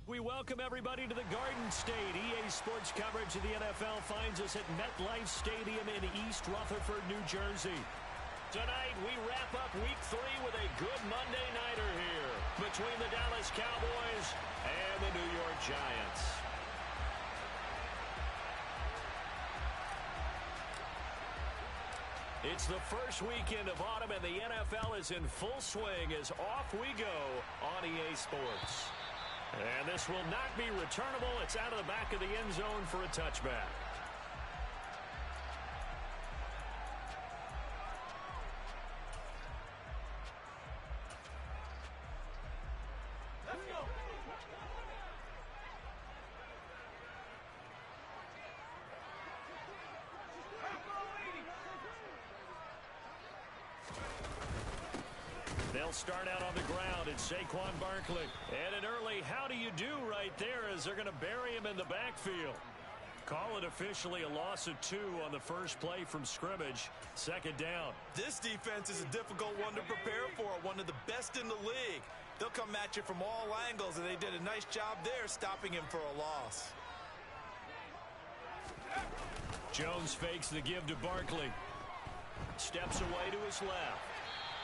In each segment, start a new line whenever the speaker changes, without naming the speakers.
We welcome everybody to the Garden State. EA Sports coverage of the NFL finds us at MetLife Stadium in East Rutherford, New Jersey. Tonight, we wrap up Week 3 with a good Monday nighter here between the Dallas Cowboys and the New York Giants. It's the first weekend of autumn, and the NFL is in full swing as off we go on EA Sports. And this will not be returnable. It's out of the back of the end zone for a touchback. Let's go. They'll start out on the ground. It's Saquon Barkley. And an early how do you do right there as they're going to bury him in the backfield. Call it officially a loss of 2 on the first play from scrimmage. Second down.
This defense is a difficult one to prepare for. One of the best in the league. They'll come at you from all angles, and they did a nice job there stopping him for a loss.
Jones fakes the give to Barkley. Steps away to his left.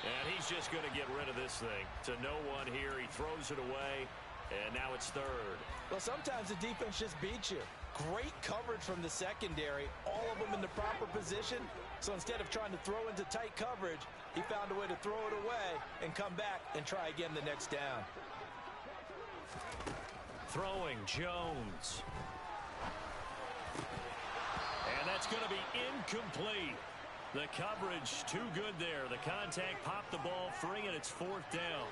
And he's just going to get rid of this thing to no one here. He throws it away, and now it's third.
Well, sometimes the defense just beats you. Great coverage from the secondary, all of them in the proper position. So instead of trying to throw into tight coverage, he found a way to throw it away and come back and try again the next down.
Throwing Jones. And that's going to be incomplete. The coverage too good there. The contact popped the ball free, and it's fourth down.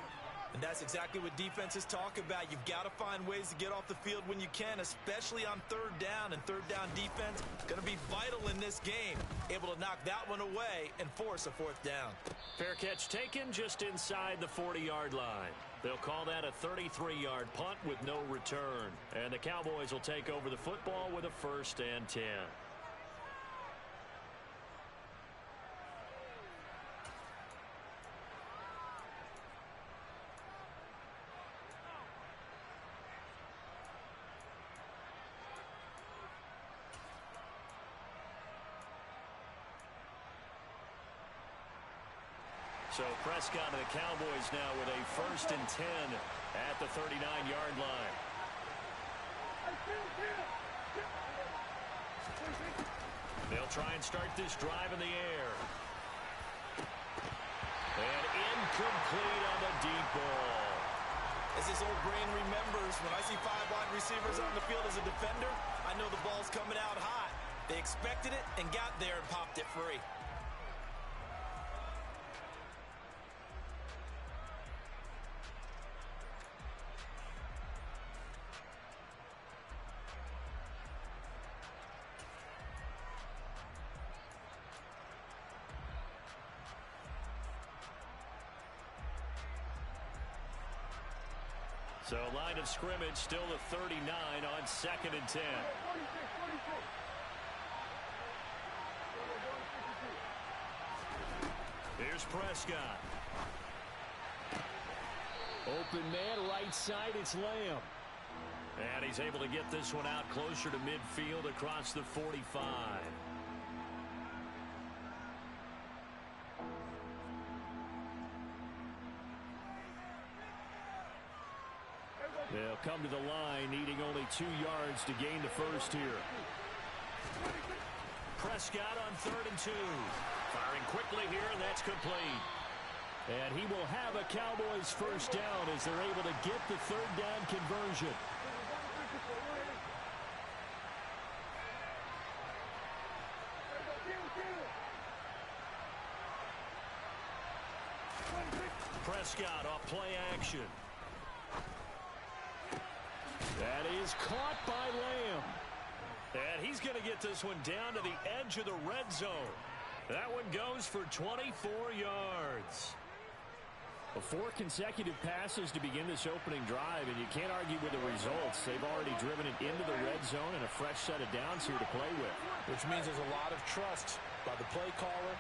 And that's exactly what defenses talk about. You've got to find ways to get off the field when you can, especially on third down. And third down defense going to be vital in this game. Able to knock that one away and force a fourth down.
Fair catch taken just inside the 40-yard line. They'll call that a 33-yard punt with no return. And the Cowboys will take over the football with a 1st and 10. So Prescott and the Cowboys now with a 1st and 10 at the 39-yard line. They'll try and start this drive in the air. And incomplete on the deep ball.
As this old brain remembers, when I see 5 wide receivers on the field as a defender, I know the ball's coming out hot. They expected it and got there and popped it free.
So line of scrimmage still the 39 on 2nd and 10. Here's Prescott. Open man, right side, it's Lamb. And he's able to get this one out closer to midfield across the 45. They'll come to the line, needing only 2 yards to gain the first here. Prescott on 3rd and 2. Firing quickly here, and that's complete. And he will have a Cowboys first down as they're able to get the 3rd down conversion. Prescott off play action. That is caught by Lamb. And he's going to get this one down to the edge of the red zone. That one goes for 24 yards. 4 consecutive passes to begin this opening drive, and you can't argue with the results. They've already driven it into the red zone and a fresh set of downs here to play with.
Which means there's a lot of trust by the play caller,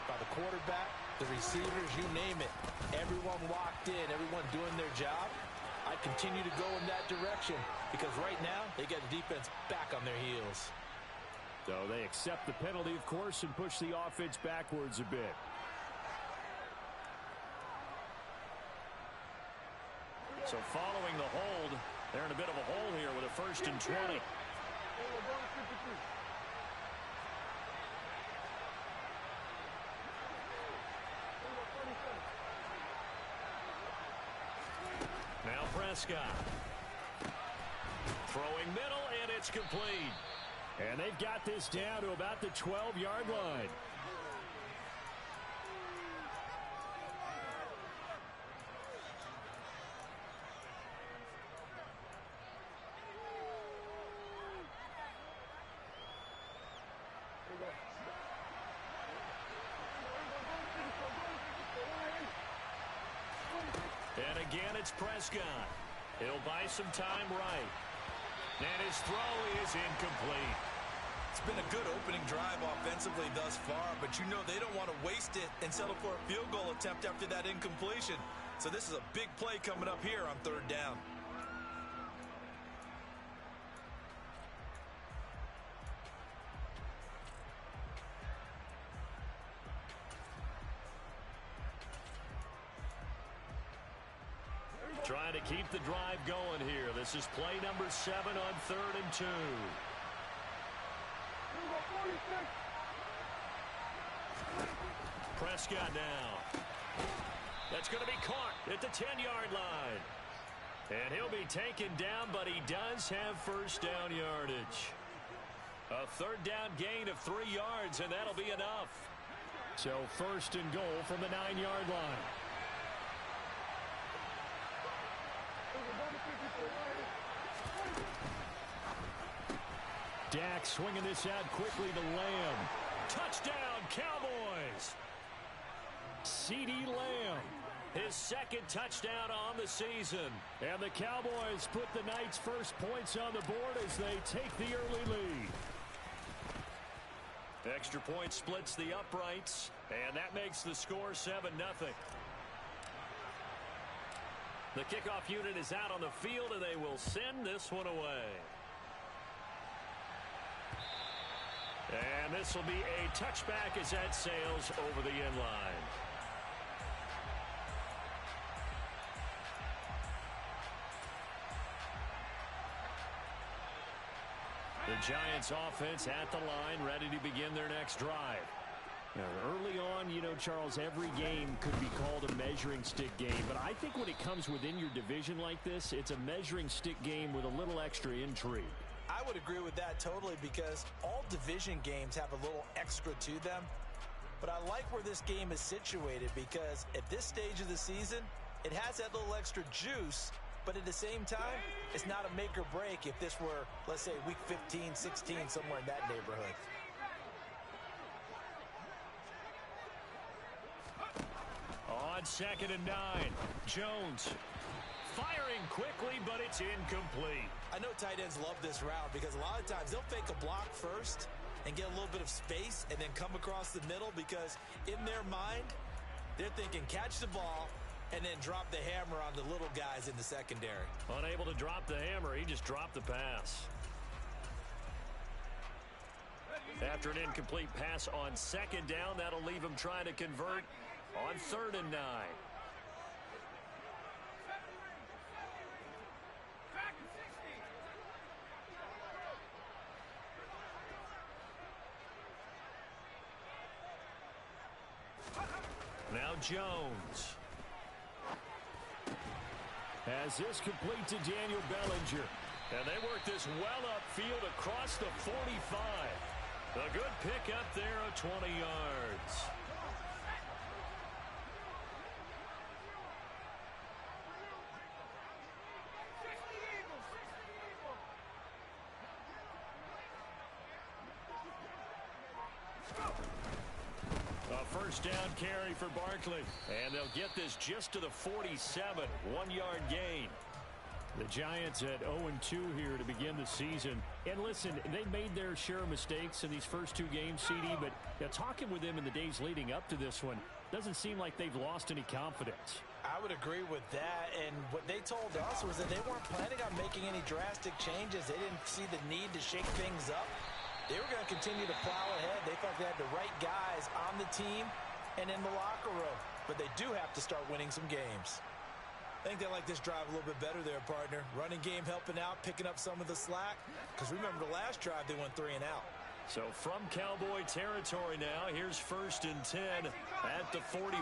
by the quarterback, the receivers, you name it. Everyone locked in, everyone doing their job. I continue to go in that direction because right now they get the defense back on their heels.
So they accept the penalty, of course, and push the offense backwards a bit. So following the hold, they're in a bit of a hole here with a 1st and 20. Now Prescott. Throwing middle, and it's complete. And they've got this down to about the 12-yard line. And again, it's Prescott. He'll buy some time right. And his throw is incomplete.
It's been a good opening drive offensively thus far, but you know they don't want to waste it and settle for a field goal attempt after that incompletion. So this is a big play coming up here on 3rd down.
Trying to keep the drive going here. This is play number 7 on 3rd and 2. Prescott now. That's going to be caught at the 10-yard line. And he'll be taken down, but he does have first down yardage. A 3rd down gain of 3 yards, and that'll be enough. So 1st and goal from the 9-yard line. Dak swinging this out quickly to Lamb. Touchdown, Cowboys! CeeDee Lamb, his 2nd touchdown on the season. And the Cowboys put the night's first points on the board as they take the early lead. Extra point splits the uprights, and that makes the score 7-0. The kickoff unit is out on the field, and they will send this one away. And this will be a touchback as that sails over the end line. The Giants offense at the line, ready to begin their next drive. Now, early on, you know, Charles, every game could be called a measuring stick game. But I think when it comes within your division like this, it's a measuring stick game with a little extra intrigue.
I would agree with that totally because all division games have a little extra to them. But I like where this game is situated because at this stage of the season, it has that little extra juice. But at the same time, it's not a make or break if this were, let's say, week 15, 16, somewhere in that neighborhood. On
2nd and 9, Jones firing quickly, but it's incomplete.
I know tight ends love this route because a lot of times they'll fake a block first and get a little bit of space and then come across the middle because in their mind, they're thinking catch the ball and then drop the hammer on the little guys in the secondary.
Unable to drop the hammer, he just dropped the pass. After an incomplete pass on second down, that'll leave him trying to convert on 3rd and 9. Now Jones has this complete to Daniel Bellinger. And they work this well upfield across the 45. A good pickup there of 20 yards. A first down carry for Barkley. And they'll get this just to the 47. 1-yard gain. The Giants at 0-2 here to begin the season. And listen, they made their share of mistakes in these first 2 games, CD, but talking with them in the days leading up to this one, doesn't seem like they've lost any confidence.
I would agree with that, and what they told us was that they weren't planning on making any drastic changes. They didn't see the need to shake things up. They were going to continue to plow ahead. They thought they had the right guys on the team and in the locker room, but they do have to start winning some games. I think they like this drive a little bit better there, partner. Running game helping out, picking up some of the slack. Because remember the last drive, they went 3 and out.
So from Cowboy territory now, here's 1st and 10 at the 41.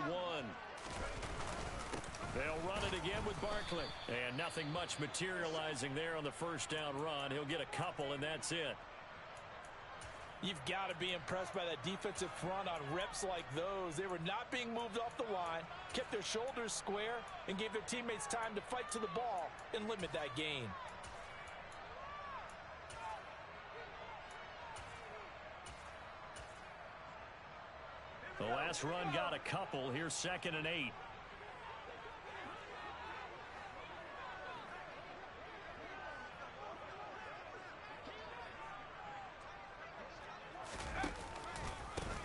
They'll run it again with Barkley. And nothing much materializing there on the first down run. He'll get a couple, and that's it.
You've got to be impressed by that defensive front on reps like those. They were not being moved off the line, kept their shoulders square, and gave their teammates time to fight to the ball and limit that gain.
The last run got a couple. Here's 2nd and 8.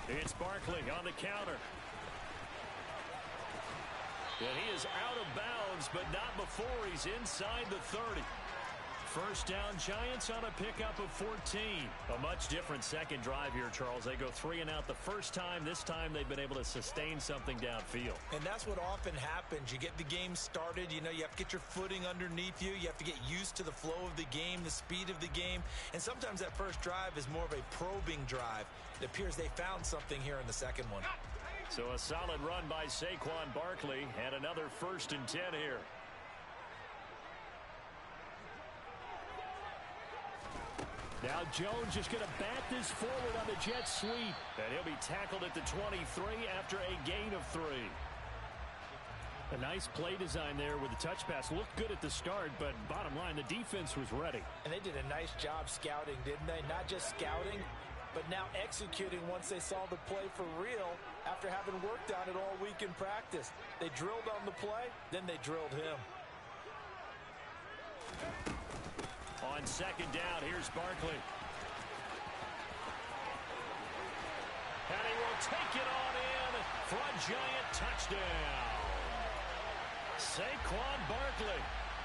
It's Barkley on the counter. And he is out of bounds, but not before he's inside the 30. First down, Giants on a pickup of 14. A much different second drive here, Charles. They go 3 and out the first time. This time they've been able to sustain something downfield.
And that's what often happens. You get the game started. You know, you have to get your footing underneath you. You have to get used to the flow of the game, the speed of the game. And sometimes that first drive is more of a probing drive. It appears they found something here in the second one.
So a solid run by Saquon Barkley and another 1st and 10 here. Now Jones just going to bat this forward on the jet sweep. And he'll be tackled at the 23 after a gain of 3. A nice play design there with the touch pass. Looked good at the start, but bottom line, the defense was ready.
And they did a nice job scouting, didn't they? Not just scouting, but now executing once they saw the play for real after having worked on it all week in practice. They drilled on the play, then they drilled him.
On second down, here's Barkley. And he will take it on in for a Giant touchdown. Saquon Barkley,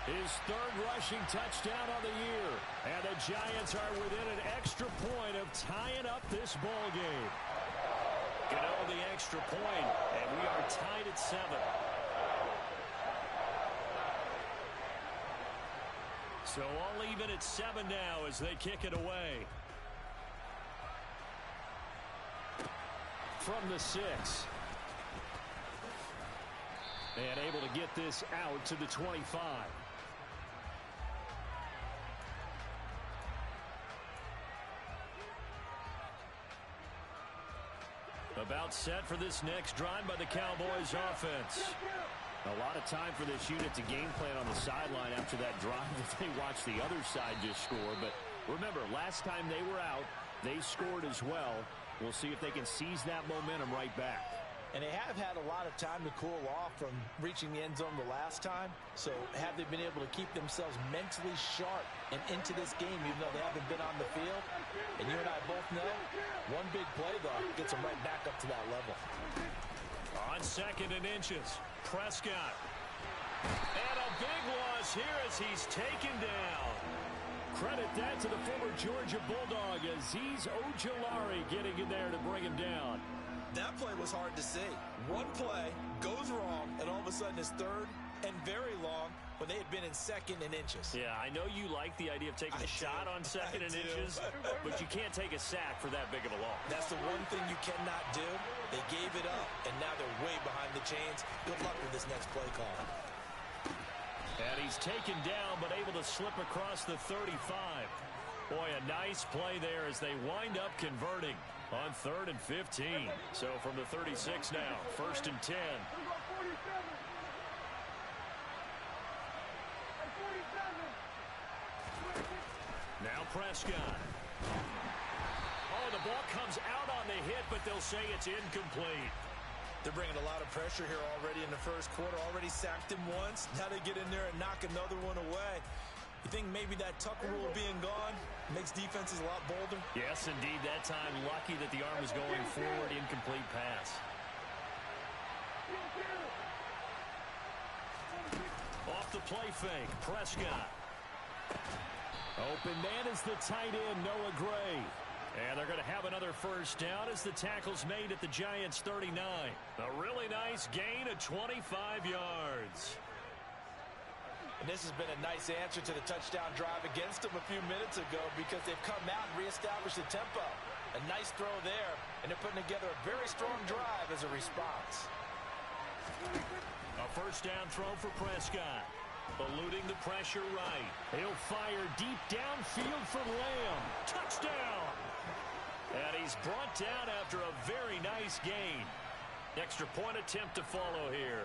his 3rd rushing touchdown on the year. And the Giants are within an extra point of tying up this ball game. Gano the extra point, and we are tied at 7. So all even at 7 now as they kick it away. From the 6. And able to get this out to the 25. About set for this next drive by the Cowboys offense. A lot of time for this unit to game plan on the sideline after that drive if they watch the other side just score. But remember, last time they were out, they scored as well. We'll see if they can seize that momentum right back.
And they have had a lot of time to cool off from reaching the end zone the last time. So have they been able to keep themselves mentally sharp and into this game, even though they haven't been on the field? And you and I both know, one big play, though, gets them right back up to that level.
On 2nd and inches, Prescott. And a big loss here as he's taken down. Credit that to the former Georgia Bulldog, Azeez Ojulari getting in there to bring him down.
That play was hard to see. One play goes wrong, and all of a sudden it's 3rd and very long when they had been in 2nd and inches.
Yeah, I know you like the idea of taking a shot on 2nd and inches, but you can't take a sack for that big of a loss.
That's the one thing you cannot do. They gave it up, and now they're way behind the chains. Good luck with this next play call.
And he's taken down, but able to slip across the 35. Boy, a nice play there as they wind up converting on 3rd and 15. So from the 36 now, 1st and 10. Now Prescott. Oh, the ball comes out on the hit, but they'll say it's incomplete.
They're bringing a lot of pressure here already in the first quarter. Already sacked him once. Now they get in there and knock another one away. You think maybe that Tucker rule being gone makes defenses a lot bolder?
Yes, indeed. That time, lucky that the arm was going forward. Incomplete pass. Off the play fake. Prescott. Open man is the tight end, Noah Gray. And they're going to have another first down as the tackle's made at the Giants' 39. A really nice gain of 25 yards.
And this has been a nice answer to the touchdown drive against them a few minutes ago because they've come out and reestablished the tempo. A nice throw there, and they're putting together a very strong drive as a response.
A first down throw for Prescott. Eluding the pressure right. He'll fire deep downfield for Lamb. Touchdown! And he's brought down after a very nice gain. Extra point attempt to follow here.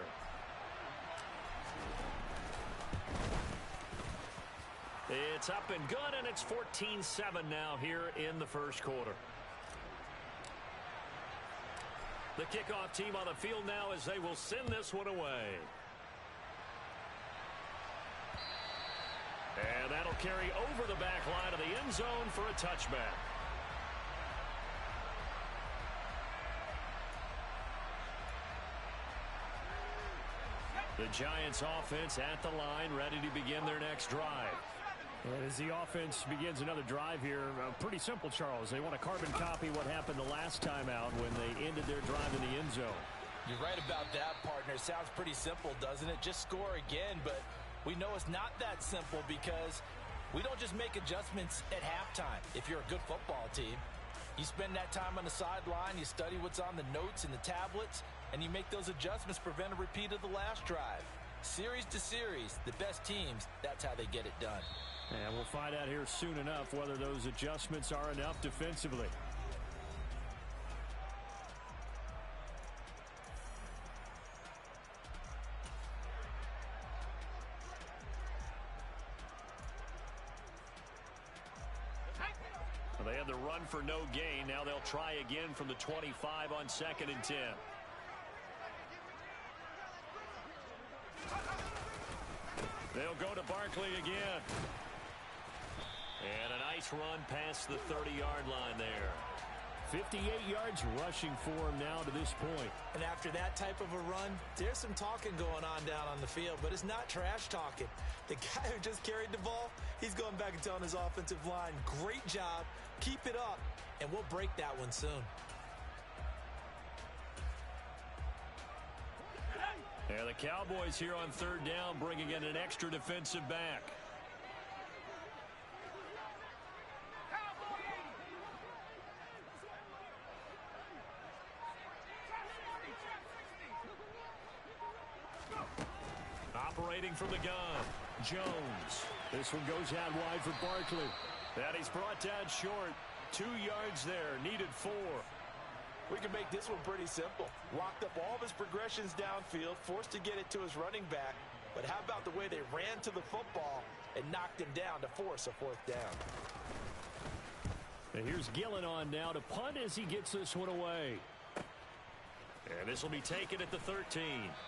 It's up and good, and it's 14-7 now here in the first quarter. The kickoff team on the field now as they will send this one away. And that'll carry over the back line of the end zone for a touchback. The Giants offense at the line, ready to begin their next drive.
And as the offense begins another drive here, pretty simple, Charles. They want to carbon copy what happened the last time out when they ended their drive in the end zone.
You're right about that, partner. It sounds pretty simple, doesn't it? Just score again, but we know it's not that simple because we don't just make adjustments at halftime. If you're a good football team, you spend that time on the sideline, you study what's on the notes and the tablets, and you make those adjustments, prevent a repeat of the last drive. Series to series, the best teams, that's how they get it done.
And we'll find out here soon enough whether those adjustments are enough defensively.
Well, they had the run for no gain. Now they'll try again from the 25 on 2nd and 10. They'll go to Barkley again. And a nice run past the 30-yard line there.
58 yards rushing for him now to this point.
And after that type of a run, there's some talking going on down on the field, but it's not trash talking. The guy who just carried the ball, he's going back and telling his offensive line, great job, keep it up, and we'll break that one soon.
Yeah, the Cowboys here on 3rd down, bringing in an extra defensive back. Operating from the gun, Jones. This one goes out wide for Barkley. And he's brought down short. 2 yards there, needed 4.
We can make this one pretty simple. Locked up all of his progressions downfield, forced to get it to his running back. But how about the way they ran to the football and knocked him down to force a 4th down?
And here's Gillen on now to punt as he gets this one away.
And this will be taken at the 13.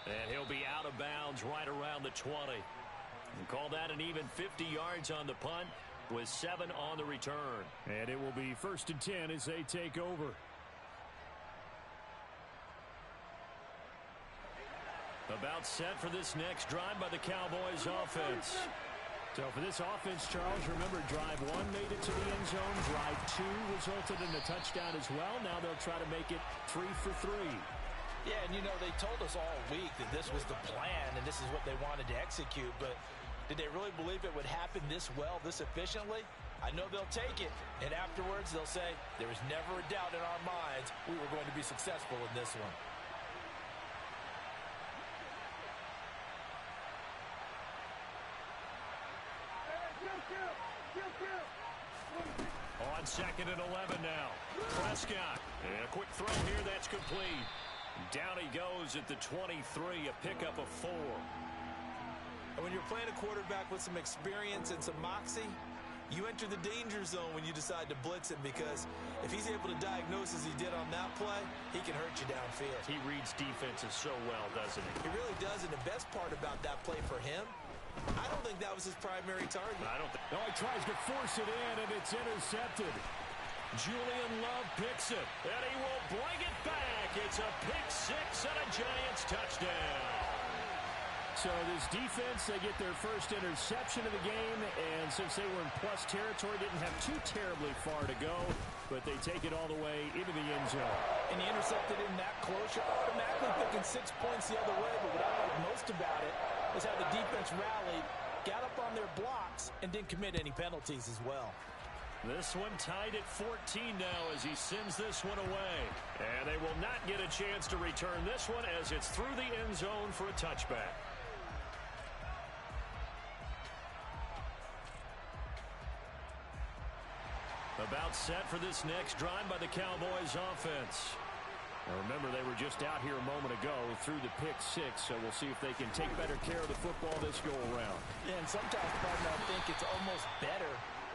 And he'll be out of bounds right around the 20. And call that an even 50 yards on the punt with 7 on the return.
And it will be 1st and 10 as they take over.
About set for this next drive by the Cowboys offense.
So for this offense, Charles, remember drive 1 made it to the end zone. Drive 2 resulted in a touchdown as well. Now they'll try to make it 3 for 3.
Yeah, and you know, they told us all week that this was the plan and this is what they wanted to execute. But did they really believe it would happen this well, this efficiently? I know they'll take it. And afterwards, they'll say, there was never a doubt in our minds we were going to be successful in this one.
On 2nd and 11 now. Prescott. And a quick throw here. That's complete. Down he goes at the 23. A pickup of 4.
And when you're playing a quarterback with some experience and some moxie, you enter the danger zone when you decide to blitz him, because if he's able to diagnose as he did on that play, he can hurt you downfield.
He reads defenses so well, doesn't he?
He really does, and the best part about that play for him, I don't think that was his primary target.
I don't think.
No, he tries to force it in, and it's intercepted.
Julian Love picks it, and he will bring it back. It's a pick 6 and a Giants touchdown.
So this defense, they get their first interception of the game, and since they were in plus territory, didn't have too terribly far to go, but they take it all the way into the end zone.
And you intercepted in that close, you're automatically picking 6 points the other way, but what I like most about it is how the defense rallied, got up on their blocks, and didn't commit any penalties as well.
This one tied at 14 now as he sends this one away. And they will not get a chance to return this one as it's through the end zone for a touchback. About set for this next drive by the Cowboys offense. Now remember, they were just out here a moment ago through the pick 6, so we'll see if they can take better care of the football this go around.
Yeah, and sometimes, partner, I think it's almost better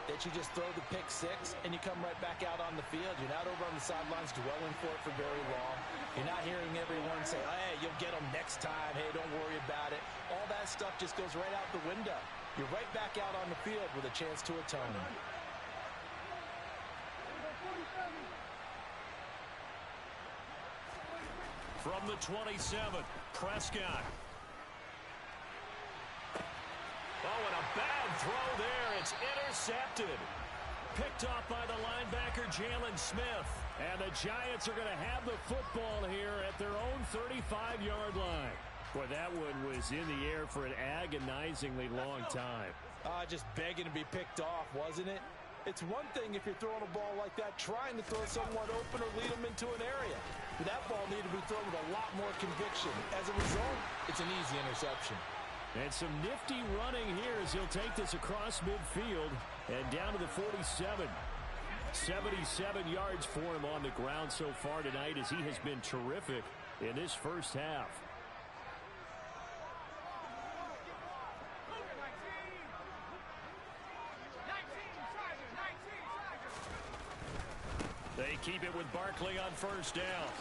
that you just throw the pick 6 and you come right back out on the field. You're not over on the sidelines dwelling for it for very long. You're not hearing everyone say, hey, you'll get them next time. Hey, don't worry about it. All that stuff just goes right out the window. You're right back out on the field with a chance to atone.
From the 27, Prescott. Oh, and a bad throw there. It's intercepted. Picked off by the linebacker, Jalen Smith. And the Giants are going to have the football here at their own 35-yard line.
Boy, that one was in the air for an agonizingly long time.
Just begging to be picked off, wasn't it? It's one thing if you're throwing a ball like that, trying to throw someone open or lead them into an area. But that ball needed to be thrown with a lot more conviction. As a result, it's an easy interception.
And some nifty running here as he'll take this across midfield and down to the 47. 77 yards for him on the ground so far tonight as he has been terrific in this first half.
They keep it with Barkley on first down.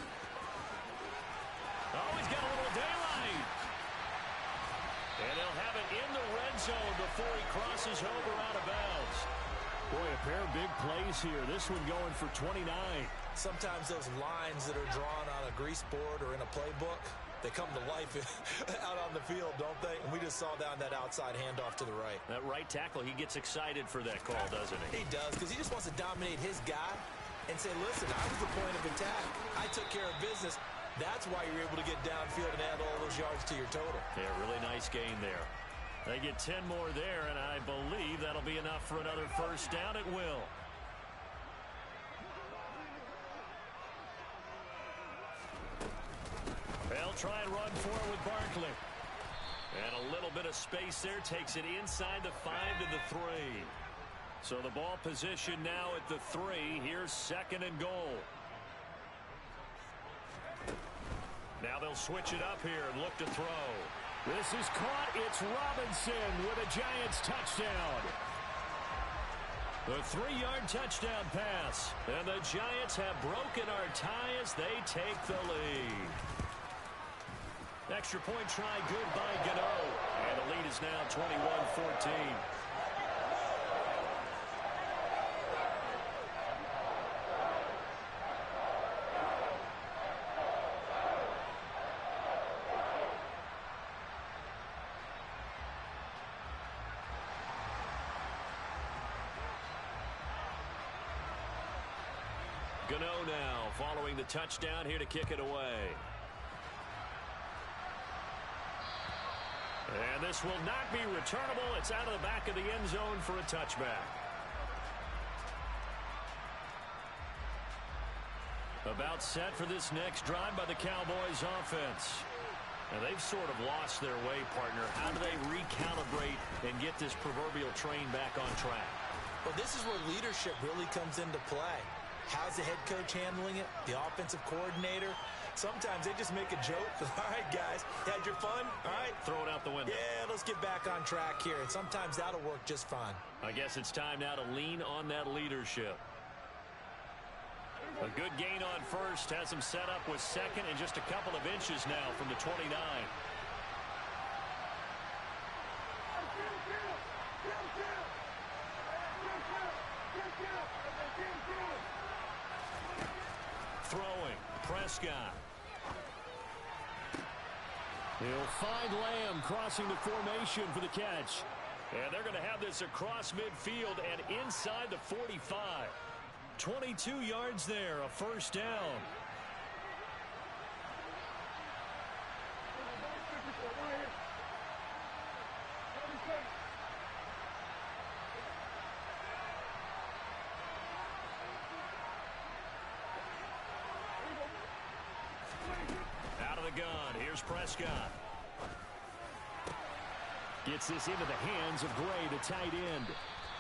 Oh, he's got a little daylight. And he'll have it in the red zone before he crosses over out of bounds.
Boy, a pair of big plays here. This one going for 29.
Sometimes those lines that are drawn on a grease board or in a playbook, they come to life out on the field, don't they? And we just saw down that outside handoff to the right.
That right tackle, he gets excited for that call, doesn't he?
He does, because he just wants to dominate his guy and say, listen, I was the point of attack. I took care of business. That's why you're able to get downfield and add all those yards to your total.
Yeah, really nice gain there. They get 10 more there, and I believe that'll be enough for another first down. It will. They'll try and run forward with Barkley. And a little bit of space there takes it inside the 5 to the 3. So the ball position now at the 3. Here's 2nd and goal. Now they'll switch it up here and look to throw.
This is caught. It's Robinson with a Giants touchdown.
The 3-yard touchdown pass. And the Giants have broken our tie as they take the lead. Extra point try good by GOI. And the lead is now 21-14. GOI now following the touchdown here to kick it away. And this will not be returnable. It's out of the back of the end zone for a touchback. About set for this next drive by the Cowboys offense. And they've sort of lost their way, partner. How do they recalibrate and get this proverbial train back on track?
Well, this is where leadership really comes into play. How's the head coach handling it? The offensive coordinator? Sometimes they just make a joke. All right, guys, had your fun? All right.
Throw it out the window.
Yeah, let's get back on track here. And sometimes that'll work just fine.
I guess it's time now to lean on that leadership. A good gain on first. Has him set up with second and just a couple of inches now from the 29. Throwing. Prescott.
He'll find Lamb crossing the formation for the catch.
And they're going to have this across midfield and inside the 45. 22 yards there, a first down. Out of the gun, here's Prescott.
Gets this into the hands of Gray, the tight end.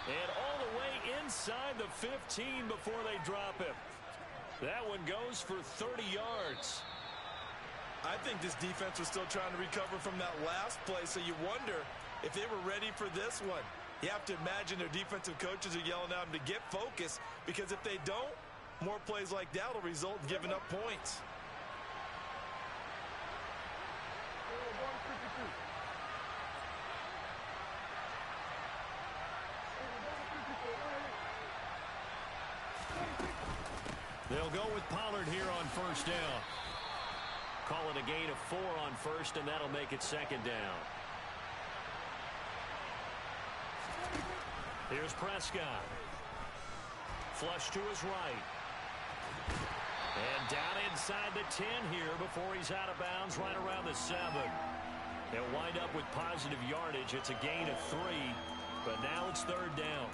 And all the way inside the 15 before they drop him. That one goes for 30 yards.
I think this defense was still trying to recover from that last play, so you wonder if they were ready for this one. You have to imagine their defensive coaches are yelling at them to get focused, because if they don't, more plays like that will result in giving up points.
They'll go with Pollard here on first down. Call it a gain of 4 on first, and that'll make it second down. Here's Prescott. Flush to his right. And down inside the 10 here before he's out of bounds right around the 7. They'll wind up with positive yardage. It's a gain of 3, but now it's third down.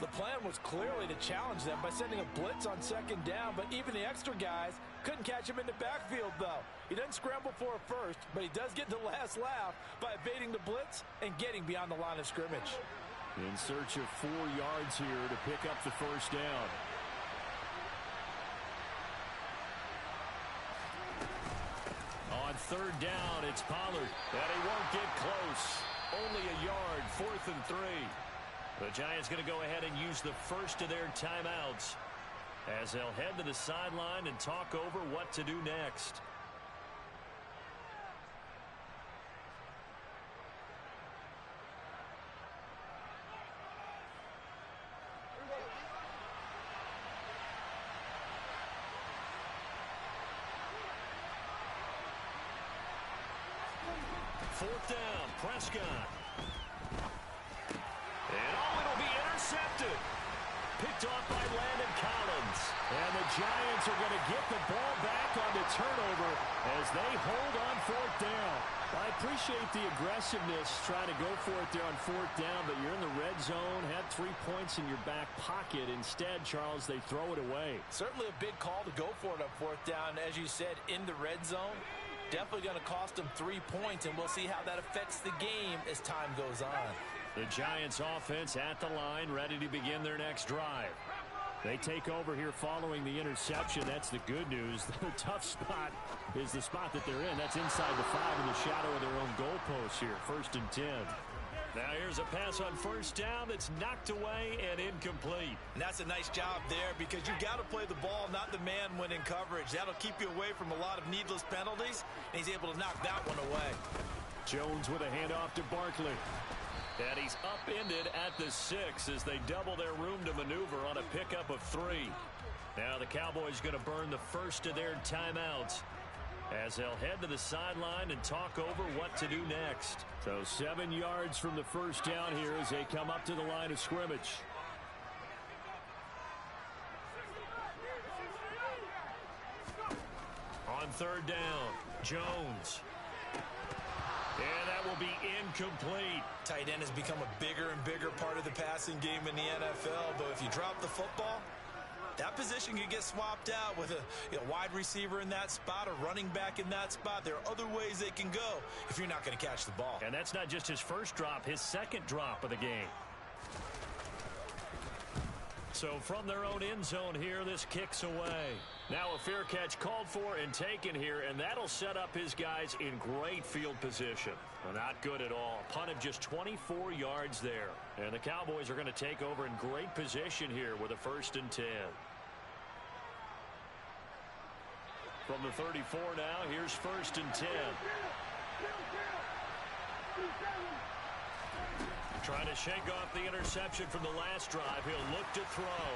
The plan was clearly to challenge them by sending a blitz on second down, but even the extra guys couldn't catch him in the backfield, though. He doesn't scramble for a first, but he does get the last laugh by evading the blitz and getting beyond the line of scrimmage.
In search of 4 yards here to pick up the first down.
On third down, it's Pollard, and he won't get close. Only a yard, 4th and 3. The Giants going to go ahead and use the first of their timeouts as they'll head to the sideline and talk over what to do next. Fourth down, Prescott. And it'll be intercepted. Picked off by Landon Collins.
And the Giants are going to get the ball back on the turnover as they hold on fourth down. I appreciate the aggressiveness trying to go for it there on fourth down, but you're in the red zone, had 3 points in your back pocket. Instead, Charles, they throw it away.
Certainly a big call to go for it on fourth down. As you said, in the red zone, definitely going to cost them 3 points, and we'll see how that affects the game as time goes on.
The Giants offense at the line, ready to begin their next drive.
They take over here following the interception. That's the good news. The tough spot is the spot that they're in. That's inside the 5 in the shadow of their own goalpost here. 1st and 10.
Now here's a pass on first down that's knocked away and incomplete.
And that's a nice job there because you've got to play the ball, not the man when in coverage. That'll keep you away from a lot of needless penalties, and he's able to knock that one away.
Jones with a handoff to Barkley.
And he's upended at the 6 as they double their room to maneuver on a pickup of 3. Now the Cowboys going to burn the first of their timeouts as they'll head to the sideline and talk over what to do next.
So 7 yards from the first down here as they come up to the line of scrimmage.
On third down, Jones. And that will be incomplete.
Tight end has become a bigger and bigger part of the passing game in the NFL, but if you drop the football, that position can get swapped out with a wide receiver in that spot, a running back in that spot. There are other ways they can go if you're not going to catch the ball.
And that's not just his first drop, his second drop of the game. So from their own end zone here, this kicks away. Now a fair catch called for and taken here, and that'll set up his guys in great field position. Well, not good at all. Punt of just 24 yards there. And the Cowboys are going to take over in great position here with a 1st and 10. From the 34 now, here's 1st and 10. Trying to shake off the interception from the last drive. He'll look to throw.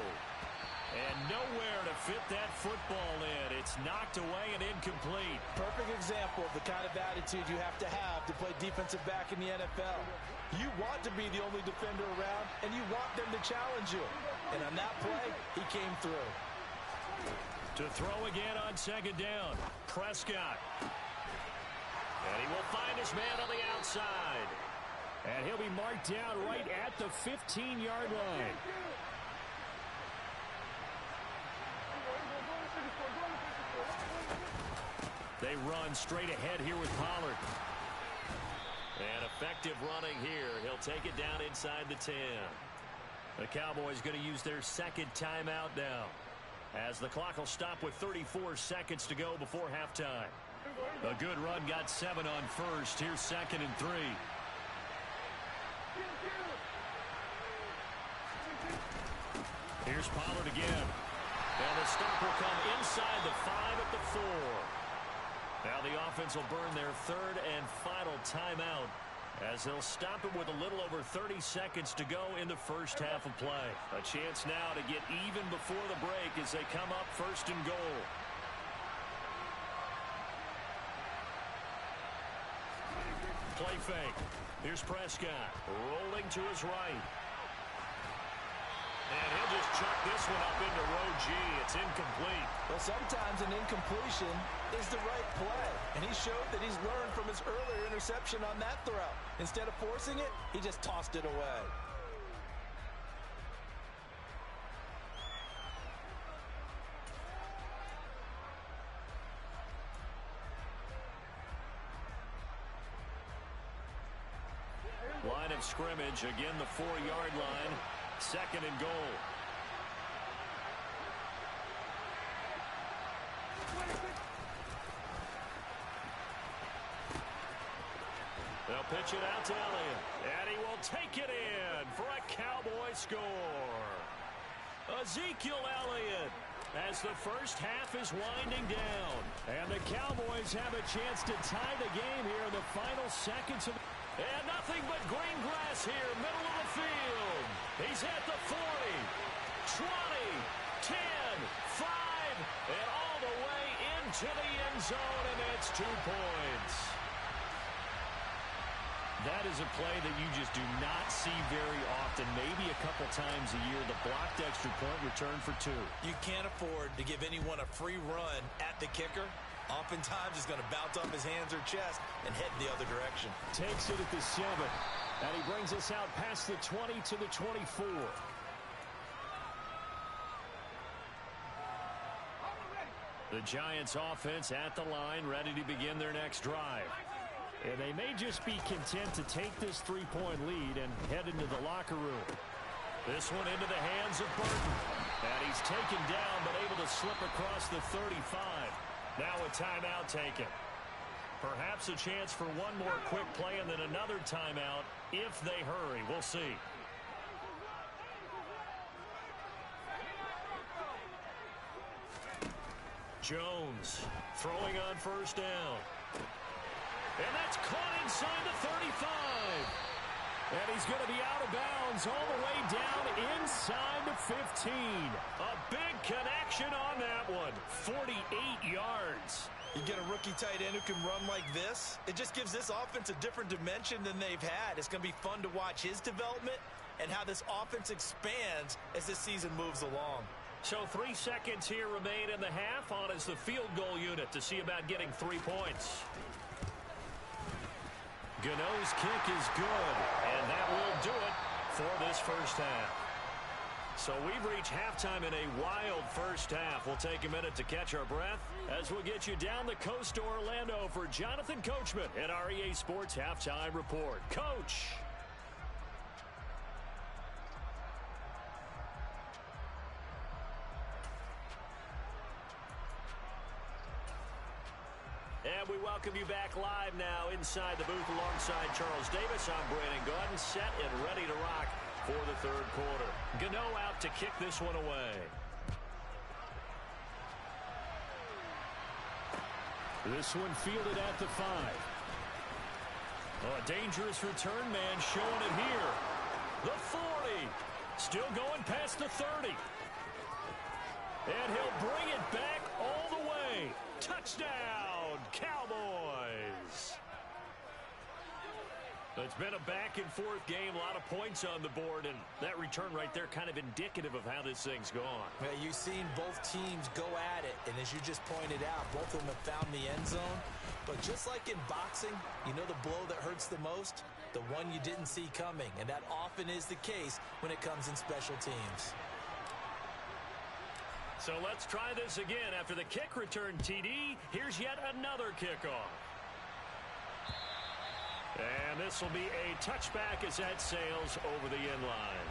And nowhere to fit that football in. It's knocked away and incomplete.
Perfect example of the kind of attitude you have to play defensive back in the NFL. You want to be the only defender around, and you want them to challenge you. And on that play, he came through.
To throw again on 2nd down, Prescott. And he will find his man on the outside.
And he'll be marked down right at the 15-yard line.
They run straight ahead here with Pollard. And effective running here. He'll take it down inside the 10. The Cowboys going to use their 2nd timeout now, as the clock will stop with 34 seconds to go before halftime. A good run got 7 on first. Here's 2nd and 3. Here's Pollard again. And the stop will come inside the 5 at the 4. Now the offense will burn their 3rd and final timeout, as they'll stop it with a little over 30 seconds to go in the first half of play. A chance now to get even before the break as they come up 1st and goal. Play fake. Here's Prescott rolling to his right. And he'll just chuck this one up into row G. It's incomplete.
Well, sometimes an incompletion is the right play. And he showed that he's learned from his earlier interception on that throw. Instead of forcing it, he just tossed it away.
Line of scrimmage, again the 4-yard line. 2nd and goal. They'll pitch it out to Elliott, and he will take it in for a Cowboy score. Ezekiel Elliott, as the first half is winding down. And the Cowboys have a chance to tie the game here in the final seconds of... And nothing but green grass here, middle of the field. He's at the 40, 20, 10, 5, and all the way into the end zone, and it's 2 points. That is a play that you just do not see very often, maybe a couple times a year. The blocked extra point return for 2.
You can't afford to give anyone a free run at the kicker. Oftentimes he's going to bounce off his hands or chest and head in the other direction.
Takes it at the 7, and he brings us out past the 20 to the 24.
The Giants offense at the line, ready to begin their next drive.
And they may just be content to take this 3-point lead and head into the locker room.
This one into the hands of Burton. And he's taken down, but able to slip across the 35. Now a timeout taken. Perhaps a chance for one more quick play and then another timeout if they hurry. We'll see. Jones throwing on first down. And that's caught inside the 35. And he's going to be out of bounds all the way down inside the 15. A big connection on that one. 48 yards.
You get a rookie tight end who can run like this. It just gives this offense a different dimension than they've had. It's going to be fun to watch his development and how this offense expands as this season moves along.
So 3 seconds here remain in the half. On is the field goal unit to see about getting 3 points. Gano's kick is good, and that will do it for this first half. So we've reached halftime in a wild first half. We'll take a minute to catch our breath as we'll get you down the coast to Orlando for Jonathan Coachman at our EA Sports Halftime Report. Coach. And we welcome you back live now inside the booth alongside Charles Davis. I'm Brandon Gaudin, set and ready to rock for the third quarter. Gano out to kick this one away.
This one fielded at the 5.
Oh, a dangerous return man showing it here. The 40. Still going past the 30. And he'll bring it back all the way. Touchdown, Cowboys. It's been a back-and-forth game, a lot of points on the board, and that return right there kind of indicative of how this thing's gone.
Well, you've seen both teams go at it, and as you just pointed out, both of them have found the end zone. But just like in boxing, you know the blow that hurts the most? The one you didn't see coming, and that often is the case when it comes in special teams.
So let's try this again. After the kick return TD, here's yet another kickoff. And this will be a touchback as that sails over the end line.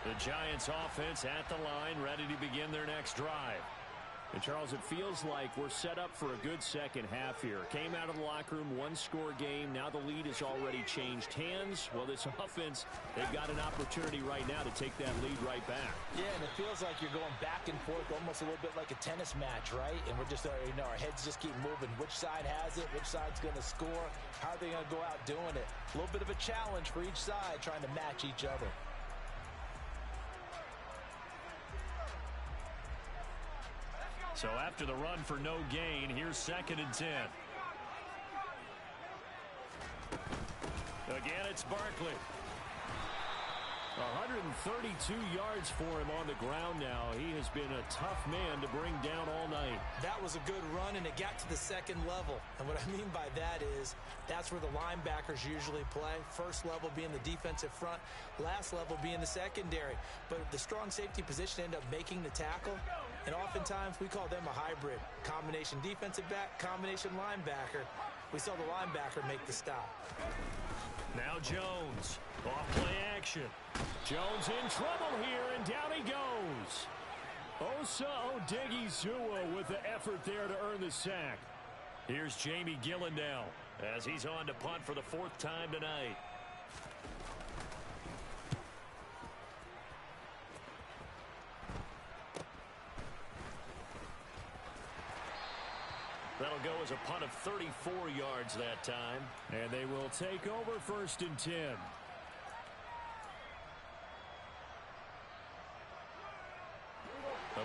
The Giants offense at the line, ready to begin their next drive.
And, Charles, it feels like we're set up for a good second half here. Came out of the locker room, one-score game. Now the lead has already changed hands. Well, this offense, they've got an opportunity right now to take that lead right back.
Yeah, and it feels like you're going back and forth, almost a little bit like a tennis match, right? And we're just, our heads just keep moving. Which side has it? Which side's going to score? How are they going to go out doing it? A little bit of a challenge for each side, trying to match each other.
So after the run for no gain, here's 2nd and 10. Again, it's Barkley.
132 yards for him on the ground now. He has been a tough man to bring down all night.
That was a good run, and it got to the second level. And what I mean by that is that's where the linebackers usually play. First level being the defensive front, last level being the secondary. But the strong safety position ended up making the tackle, and oftentimes we call them a hybrid. Combination defensive back, combination linebacker. We saw the linebacker make the stop.
Now Jones, off play action.
Jones in trouble here, and down he goes. Osa Odigizua with the effort there to earn the sack.
Here's Jamie Gillandale as he's on to punt for the 4th time tonight. That'll go as a punt of 34 yards that time.
And they will take over 1st and 10.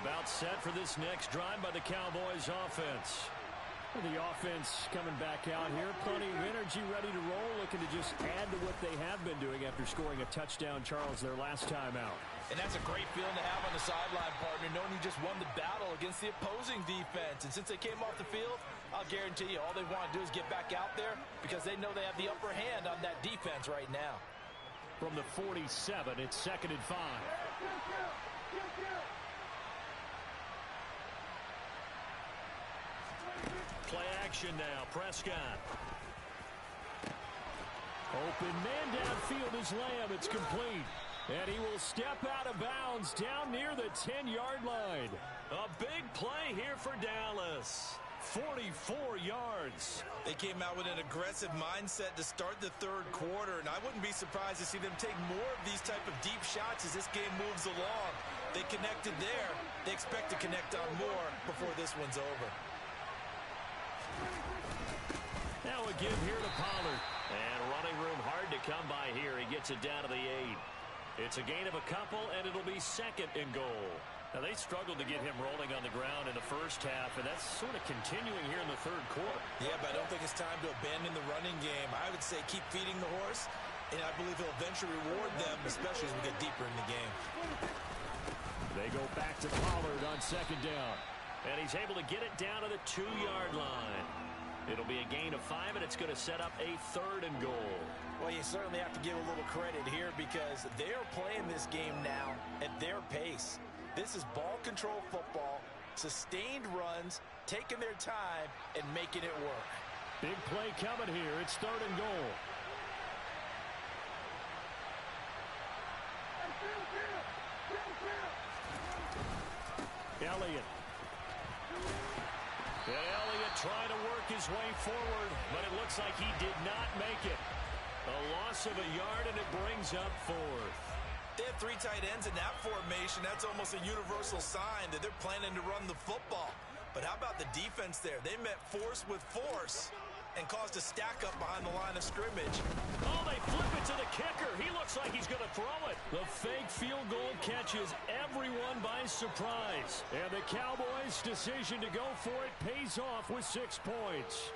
About set for this next drive by the Cowboys offense.
Well, the offense coming back out here. Plenty of energy, ready to roll, looking to just add to what they have been doing after scoring a touchdown, Charles, their last time out.
And that's a great feeling to have on the sideline, partner, knowing you just won the battle against the opposing defense. And since they came off the field, I'll guarantee you all they want to do is get back out there because they know they have the upper hand on that defense right now.
From the 47, it's 2nd and 5.
Play action now. Prescott.
Open man downfield is Lamb. It's complete. And he will step out of bounds down near the 10-yard line.
A big play here for Dallas. 44 yards.
They came out with an aggressive mindset to start the third quarter, and I wouldn't be surprised to see them take more of these type of deep shots as this game moves along. They connected there. They expect to connect on more before this one's over.
Now a give here to Pollard. And running room hard to come by here. He gets it down to the 8. It's a gain of a couple, and it'll be second and goal.
Now, they struggled to get him rolling on the ground in the first half, and that's sort of continuing here in the third quarter.
Yeah, but I don't think it's time to abandon the running game. I would say keep feeding the horse, and I believe he'll eventually reward them, especially as we get deeper in the game.
They go back to Pollard on second down.
And he's able to get it down to the 2-yard line. It'll be a gain of 5, and it's going to set up a third and goal.
Well, you certainly have to give a little credit here because they're playing this game now at their pace. This is ball control football, sustained runs, taking their time, and making it work.
Big play coming here. It's third and goal. Elliott.
And Elliott trying to work his way forward, but it looks like he did not make it. A loss of a yard, and it brings up fourth.
They have 3 tight ends in that formation. That's almost a universal sign that they're planning to run the football. But how about the defense there? They met force with force and caused a stack up behind the line of scrimmage.
Oh, they flip it to the kicker. He looks like he's going to throw it.
The fake field goal catches everyone by surprise. And the Cowboys' decision to go for it pays off with 6 points.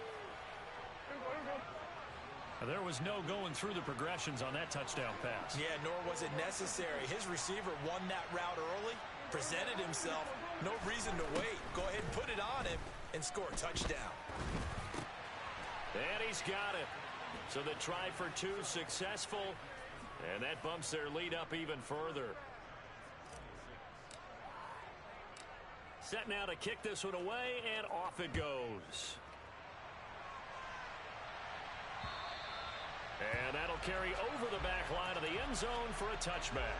There was no going through the progressions on that touchdown pass.
Yeah, nor was it necessary. His receiver won that route early, presented himself. No reason to wait. Go ahead and put it on him and score a touchdown.
And he's got it. So the try for 2 successful, and that bumps their lead up even further. Set now to kick this one away, and off it goes. And that'll carry over the back line of the end zone for a touchback.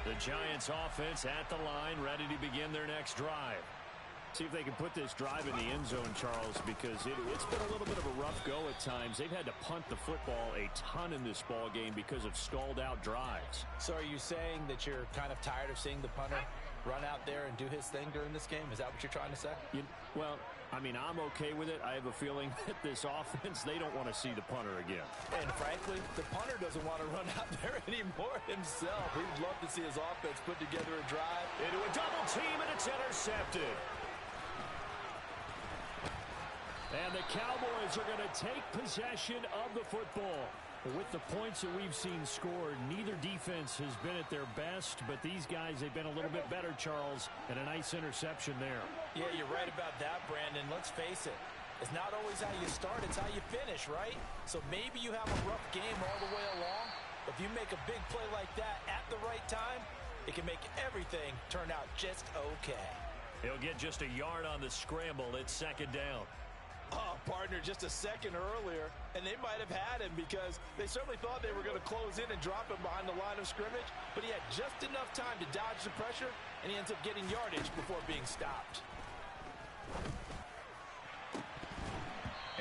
The Giants offense at the line, ready to begin their next drive.
See if they can put this drive in the end zone, Charles, because it's been a little bit of a rough go at times. They've had to punt the football a ton in this ball game because of stalled-out drives.
So are you saying that you're kind of tired of seeing the punter run out there and do his thing during this game? Is that what you're trying to say?
Well, I mean, I'm okay with it. I have a feeling that this offense, they don't want to see the punter again.
And frankly, the punter doesn't want to run out there anymore himself. We'd love to see his offense put together a drive.
Into a double team, and it's intercepted.
And the Cowboys are going to take possession of the football. With the points that we've seen scored, neither defense has been at their best, but these guys, they've been a little bit better, Charles, and a nice interception there.
Yeah, you're right about that, Brandon. Let's face it. It's not always how you start, it's how you finish, right? So maybe you have a rough game all the way along, but if you make a big play like that at the right time, it can make everything turn out just okay.
He'll get just a yard on the scramble. It's second down.
Oh, partner, just a second earlier, and they might have had him because they certainly thought they were going to close in and drop him behind the line of scrimmage, but he had just enough time to dodge the pressure, and he ends up getting yardage before being stopped.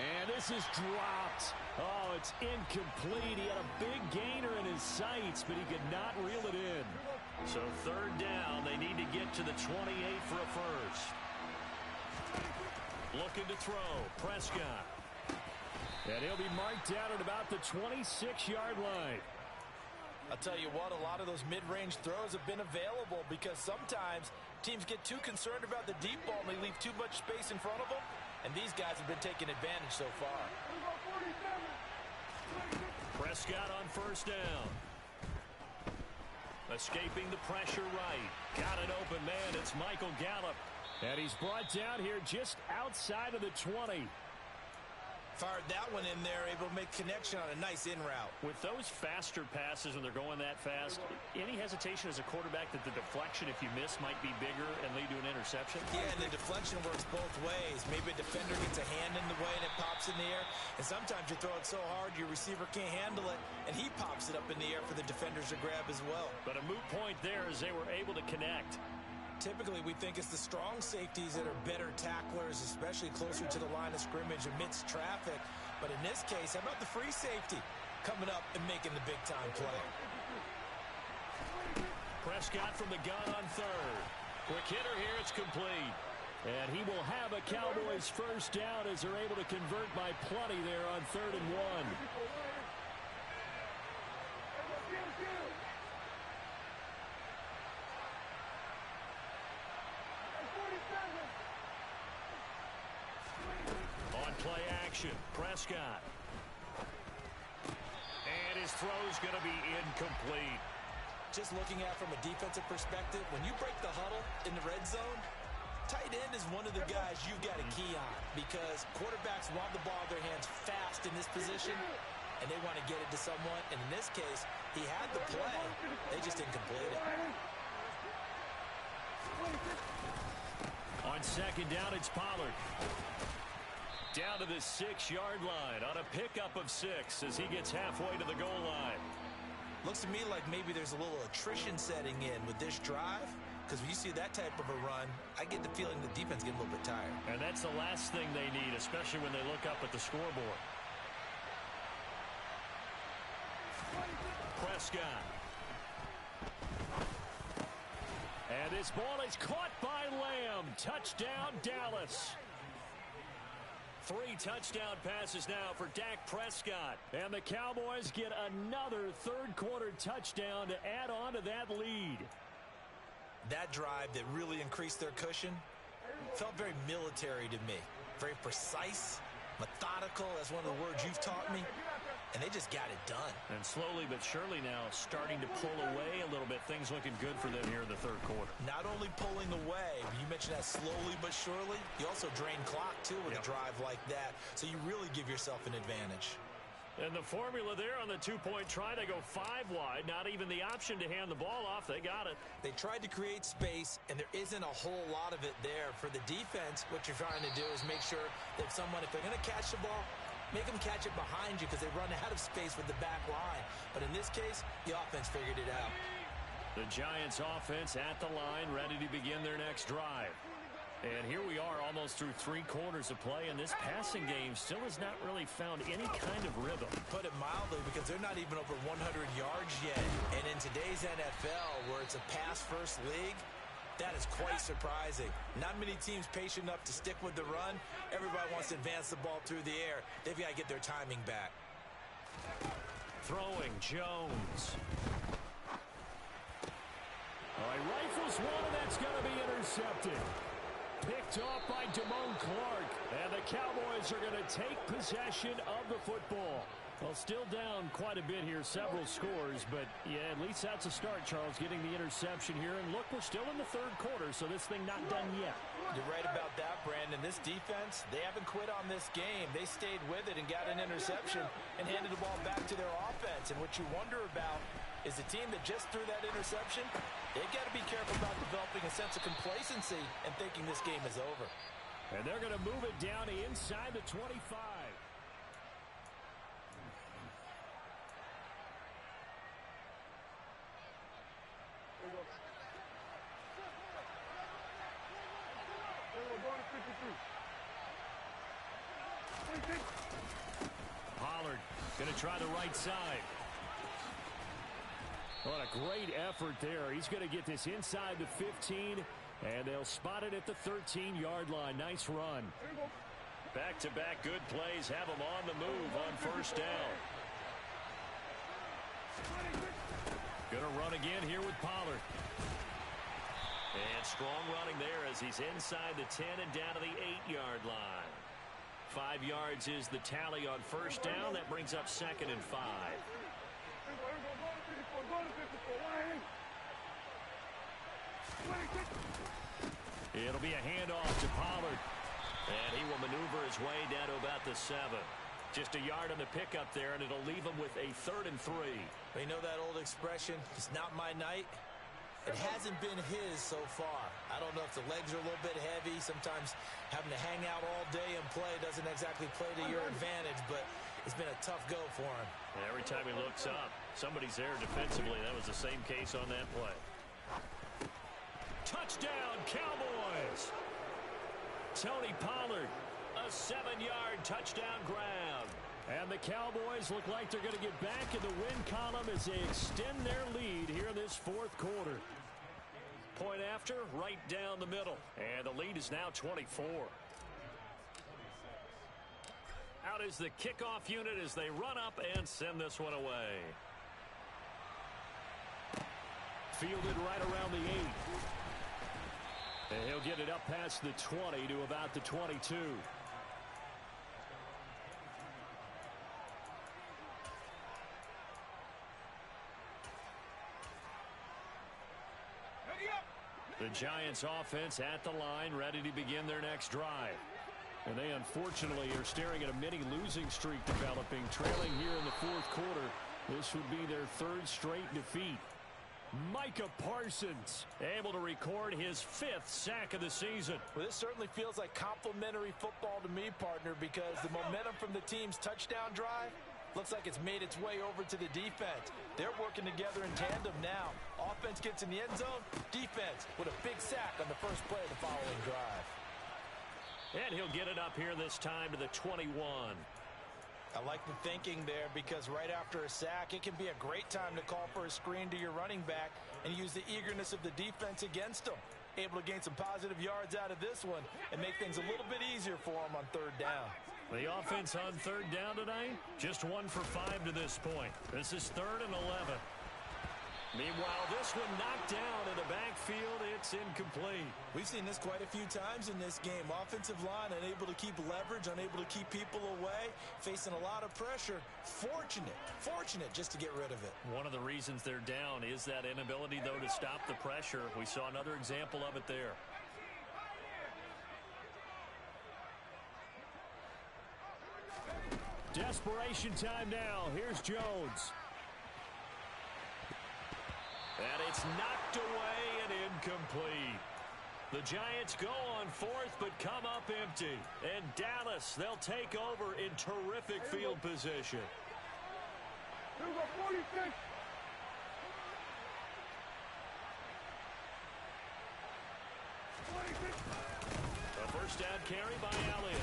And this is dropped. Oh, it's incomplete. He had a big gainer in his sights, but he could not reel it in.
So third down, they need to get to the 28 for a first. Looking to throw, Prescott.
And he'll be marked down at about the 26-yard line.
I'll tell you what, a lot of those mid-range throws have been available because sometimes teams get too concerned about the deep ball and they leave too much space in front of them, and these guys have been taking advantage so far.
Prescott on first down. Escaping the pressure right. Got an open man. It's Michael Gallup.
And he's brought down here just outside of the 20.
Fired that one in there, able to make connection on a nice in route.
With those faster passes when they're going that fast, any hesitation as a quarterback that the deflection, if you miss, might be bigger and lead to an interception?
Yeah, and the deflection works both ways. Maybe a defender gets a hand in the way and it pops in the air. And sometimes you throw it so hard your receiver can't handle it, and he pops it up in the air for the defenders to grab as well.
But a moot point there as they were able to connect.
Typically, we think it's the strong safeties that are better tacklers, especially closer to the line of scrimmage amidst traffic. But in this case, how about the free safety coming up and making the big-time play?
Prescott from the gun on third. Quick hitter here, it's complete. And he will have a Cowboys first down as they're able to convert by plenty there on 3rd and 1. Play action, Prescott. And his throw's going to be incomplete.
Just looking at it from a defensive perspective, when you break the huddle in the red zone, tight end is one of the guys you've got to key on because quarterbacks want the ball in their hands fast in this position, and they want to get it to someone. And in this case, he had the play. They just didn't complete it.
On 2nd down, it's Pollard. Down to the 6-yard line on a pickup of 6 as he gets halfway to the goal line.
Looks to me like maybe there's a little attrition setting in with this drive, because when you see that type of a run, I get the feeling the defense getting a little bit tired.
And that's the last thing they need, especially when they look up at the scoreboard. Prescott. And this ball is caught by Lamb. Touchdown, Dallas. 3 touchdown passes now for Dak Prescott. And the Cowboys get another 3rd quarter touchdown to add on to that lead.
That drive that really increased their cushion felt very military to me. Very precise, methodical, that's one of the words you've taught me. And they just got it done.
And slowly but surely now starting to pull away a little bit. Things looking good for them here in the 3rd quarter.
Not only pulling away, you mentioned that slowly but surely, you also drain clock too with a drive like that. So you really give yourself an advantage.
And the formula there on the 2-point try, they go 5 wide. Not even the option to hand the ball off. They got it.
They tried to create space, and there isn't a whole lot of it there. For the defense, what you're trying to do is make sure that if they're going to catch the ball, make them catch it behind you because they run out of space with the back line. But in this case, the offense figured it out.
The Giants offense at the line, ready to begin their next drive. And here we are almost through 3 quarters of play, and this passing game still has not really found any kind of rhythm.
Put it mildly, because they're not even over 100 yards yet. And in today's NFL, where it's a pass-first league, that is quite surprising. Not many teams patient enough to stick with the run. Everybody wants to advance the ball through the air. They've got to get their timing back.
Throwing, Jones. All right, rifles one, and that's going to be intercepted. Picked off by Damone Clark. And the Cowboys are going to take possession of the football. Well, still down quite a bit here, several scores, but yeah, at least that's a start, Charles, getting the interception here. And look, we're still in the 3rd quarter, so this thing not done yet.
You're right about that, Brandon. This defense, they haven't quit on this game. They stayed with it and got an interception and handed the ball back to their offense. And what you wonder about is the team that just threw that interception, they've got to be careful about developing a sense of complacency and thinking this game is over.
And they're going to move it down to inside the 25. Pollard going to try the right side. What a great effort there. He's going to get this inside the 15, and they'll spot it at the 13-yard line. Nice run. Back-to-back good plays have him on the move on 1st down. Going to run again here with Pollard. And strong running there as he's inside the 10 and down to the 8-yard line. 5 yards is the tally on 1st down. That brings up 2nd and 5. It'll be a handoff to Pollard. And he will maneuver his way down to about the 7. Just a yard on the pickup there, and it'll leave them with a 3rd and 3.
Well, you know that old expression, it's not my night? It hasn't been his so far. I don't know if the legs are a little bit heavy. Sometimes having to hang out all day and play doesn't exactly play to your advantage, but it's been a tough go for him.
And every time he looks up, somebody's there defensively. That was the same case on that play. Touchdown, Cowboys! Tony Pollard, a 7-yard touchdown grab.
And the Cowboys look like they're going to get back in the win column as they extend their lead here in this 4th quarter.
Point after, right down the middle. And the lead is now 24. Out is the kickoff unit as they run up and send this one away.
Fielded right around the 8. And he'll get it up past the 20 to about the 22. The Giants offense at the line, ready to begin their next drive. And they unfortunately are staring at a mini losing streak developing, trailing here in the 4th quarter. This would be their 3rd straight defeat. Micah Parsons able to record his 5th sack of the season.
Well, this certainly feels like complimentary football to me, partner, because the momentum from the team's touchdown drive looks like it's made its way over to the defense. They're working together in tandem now. Offense gets in the end zone. Defense with a big sack on the first play of the following drive.
And he'll get it up here this time to the 21.
I like the thinking there because right after a sack, it can be a great time to call for a screen to your running back and use the eagerness of the defense against them. Able to gain some positive yards out of this one and make things a little bit easier for them on 3rd down.
The offense on 3rd down tonight, just 1 for 5 to this point. This is 3rd and 11. Meanwhile, this one knocked down in the backfield. It's incomplete.
We've seen this quite a few times in this game. Offensive line unable to keep leverage, unable to keep people away, facing a lot of pressure. Fortunate just to get rid of it.
One of the reasons they're down is that inability, though, to stop the pressure. We saw another example of it there.
Desperation time now. Here's Jones.
And it's knocked away and incomplete. The Giants go on 4th but come up empty. And Dallas, they'll take over in terrific field position. A first down carry by Elliott.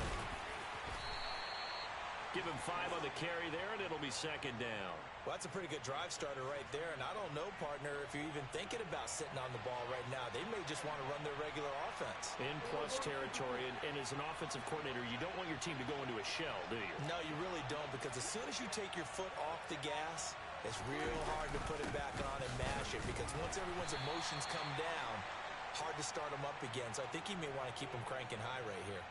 Give him 5 on the carry there, and it'll be 2nd down.
Well, that's a pretty good drive starter right there, and I don't know, partner, if you're even thinking about sitting on the ball right now. They may just want to run their regular offense.
In plus territory, and as an offensive coordinator, you don't want your team to go into a shell, do you?
No, you really don't, because as soon as you take your foot off the gas, it's real hard to put it back on and mash it, because once everyone's emotions come down, hard to start them up again. So I think he may want to keep them cranking high right here.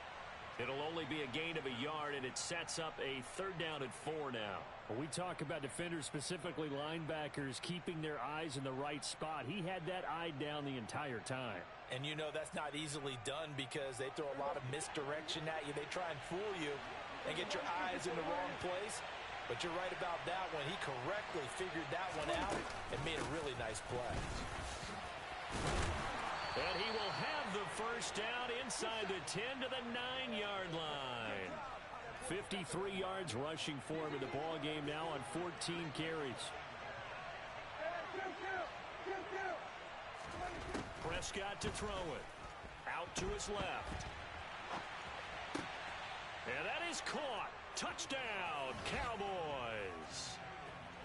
It'll only be a gain of a yard, and it sets up a 3rd down and 4 now.
When we talk about defenders, specifically linebackers, keeping their eyes in the right spot. He had that eye down the entire time.
And you know that's not easily done because they throw a lot of misdirection at you. They try and fool you and get your eyes in the wrong place. But you're right about that one. He correctly figured that one out and made a really nice play.
And he will have the first down inside the 10 to the 9-yard line. 53 yards rushing for him in the ball game now on 14 carries. Prescott to throw it. Out to his left. And that is caught. Touchdown, Cowboys.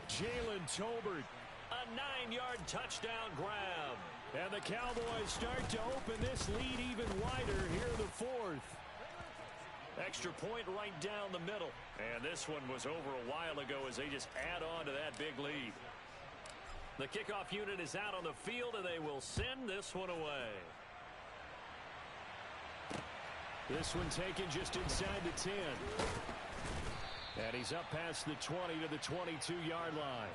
Jalen Tolbert.
A 9-yard touchdown grab.
And the Cowboys start to open this lead even wider here in the 4th.
Extra point right down the middle. And this one was over a while ago as they just add on to that big lead. The kickoff unit is out on the field, and they will send this one away.
This one taken just inside the 10. And he's up past the 20 to the 22-yard line.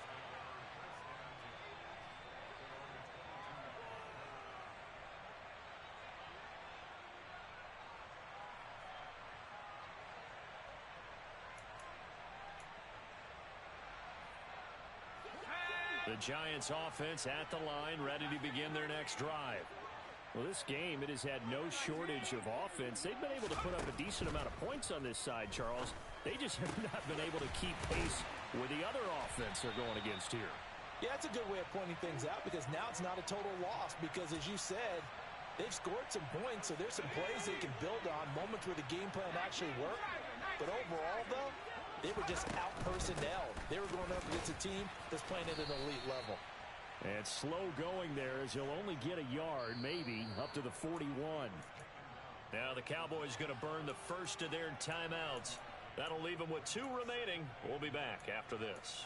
The Giants offense at the line, ready to begin their next drive.
Well, this game, it has had no shortage of offense. They've been able to put up a decent amount of points on this side, Charles. They just have not been able to keep pace with the other offense they're going against here.
Yeah, it's a good way of pointing things out because now it's not a total loss because, as you said, they've scored some points, so there's some plays they can build on, moments where the game plan actually worked. But overall, though, they were just out-personnelled. They were going up against a team that's playing at an elite level.
And slow going there as he'll only get a yard, maybe, up to the 41.
Now the Cowboys going to burn the first of their timeouts. That'll leave them with 2 remaining. We'll be back after this.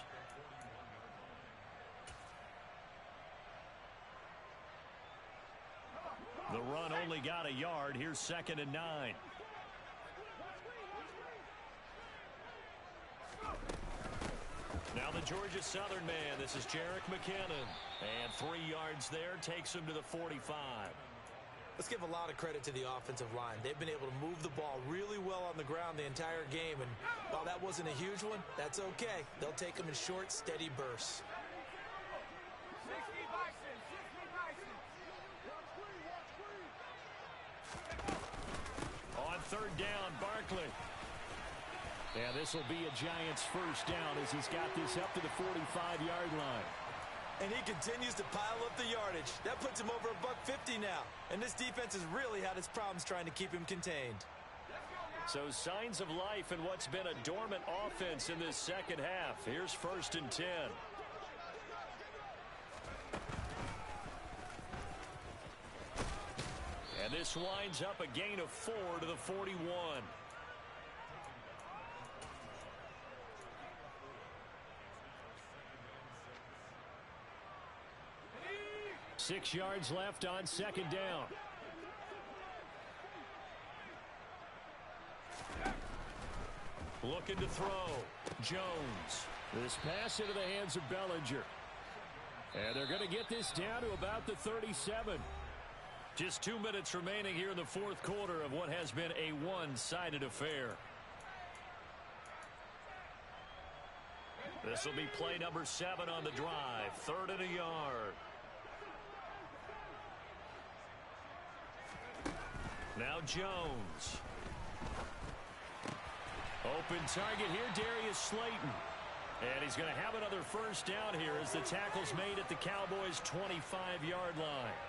The run only got a yard. Here's 2nd and 9. Now the Georgia Southern man. This is Jerick McKinnon. And 3 yards there takes him to the 45.
Let's give a lot of credit to the offensive line. They've been able to move the ball really well on the ground the entire game. And while that wasn't a huge one, that's okay. They'll take them in short, steady bursts.
On 3rd down, Barkley.
Yeah, this will be a Giants first down as he's got this up to the 45-yard line.
And he continues to pile up the yardage. That puts him over $150 now. And this defense has really had its problems trying to keep him contained.
So signs of life in what's been a dormant offense in this second half. Here's 1st and 10. And this winds up a gain of 4 to the 41. 6 yards left on 2nd down. Looking to throw. Jones.
This pass into the hands of Bellinger. And they're going to get this down to about the 37.
Just 2 minutes remaining here in the 4th quarter of what has been a one-sided affair. This will be play number 7 on the drive. 3rd and a yard. Now Jones. Open target here, Darius Slayton. And he's going to have another first down here as the tackle's made at the Cowboys' 25-yard line.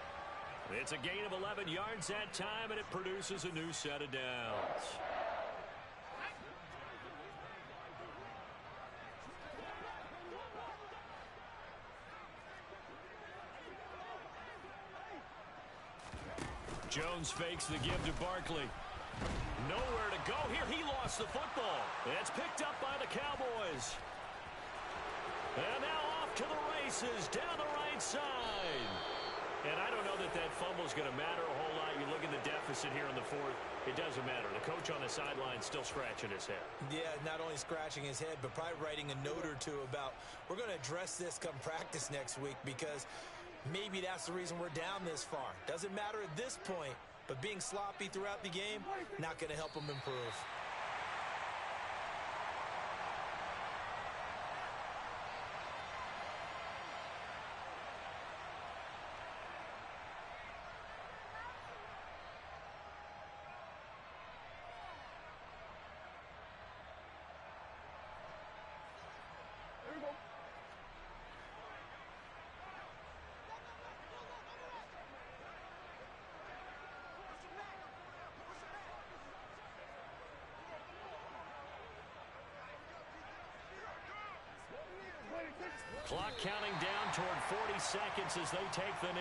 It's a gain of 11 yards that time, and it produces a new set of downs. Jones fakes the give to Barkley. Nowhere to go here. He lost the football. It's picked up by the Cowboys. And now off to the races down the right side. And I don't know that that fumble is going to matter a whole lot. You look at the deficit here in the 4th. It doesn't matter. The coach on the sideline still scratching his head.
Yeah, not only scratching his head, but probably writing a note or two about we're going to address this come practice next week because maybe that's the reason we're down this far. Doesn't matter at this point, but being sloppy throughout the game, not going to help them improve.
Clock counting down toward 40 seconds as they take the knee.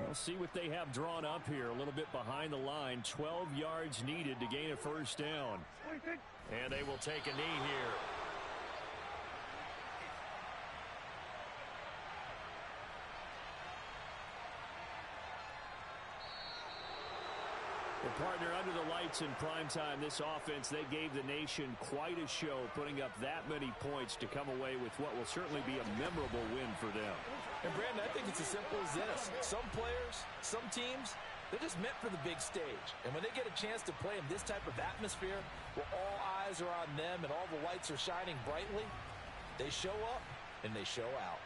We'll see what they have drawn up here a little bit behind the line. 12 yards needed to gain a first down.
And they will take a knee here.
Well, partner, under the lights in primetime, this offense, they gave the nation quite a show, putting up that many points to come away with what will certainly be a memorable win for them.
And, Brandon, I think it's as simple as this. Some players, some teams, they're just meant for the big stage. And when they get a chance to play in this type of atmosphere, where all eyes are on them and all the lights are shining brightly, they show up and they show out.